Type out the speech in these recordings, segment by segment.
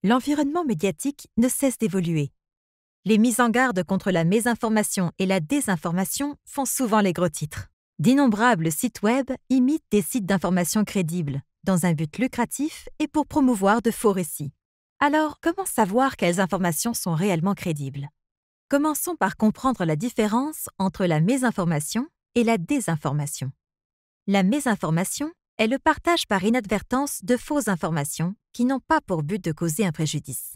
L'environnement médiatique ne cesse d'évoluer. Les mises en garde contre la mésinformation et la désinformation font souvent les gros titres. D'innombrables sites web imitent des sites d'information crédibles, dans un but lucratif et pour promouvoir de faux récits. Alors, comment savoir quelles informations sont réellement crédibles? Commençons par comprendre la différence entre la mésinformation et la désinformation. La mésinformation est le partage par inadvertance de fausses informations qui n'ont pas pour but de causer un préjudice.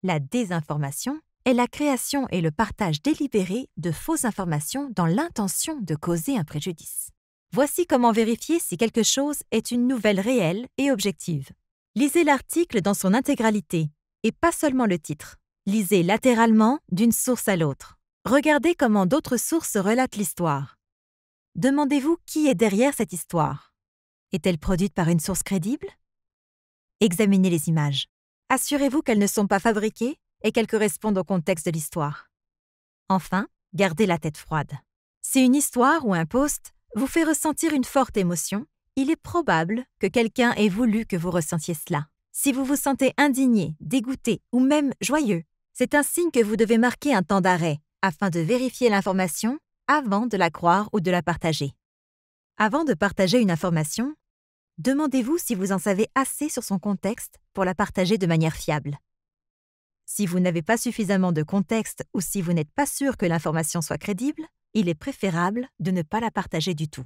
La désinformation est la création et le partage délibéré de fausses informations dans l'intention de causer un préjudice. Voici comment vérifier si quelque chose est une nouvelle réelle et objective. Lisez l'article dans son intégralité, et pas seulement le titre. Lisez latéralement d'une source à l'autre. Regardez comment d'autres sources relatent l'histoire. Demandez-vous qui est derrière cette histoire. Est-elle produite par une source crédible? Examinez les images. Assurez-vous qu'elles ne sont pas fabriquées et qu'elles correspondent au contexte de l'histoire. Enfin, gardez la tête froide. Si une histoire ou un post vous fait ressentir une forte émotion, il est probable que quelqu'un ait voulu que vous ressentiez cela. Si vous vous sentez indigné, dégoûté ou même joyeux, c'est un signe que vous devez marquer un temps d'arrêt afin de vérifier l'information avant de la croire ou de la partager. Avant de partager une information, demandez-vous si vous en savez assez sur son contexte pour la partager de manière fiable. Si vous n'avez pas suffisamment de contexte ou si vous n'êtes pas sûr que l'information soit crédible, il est préférable de ne pas la partager du tout.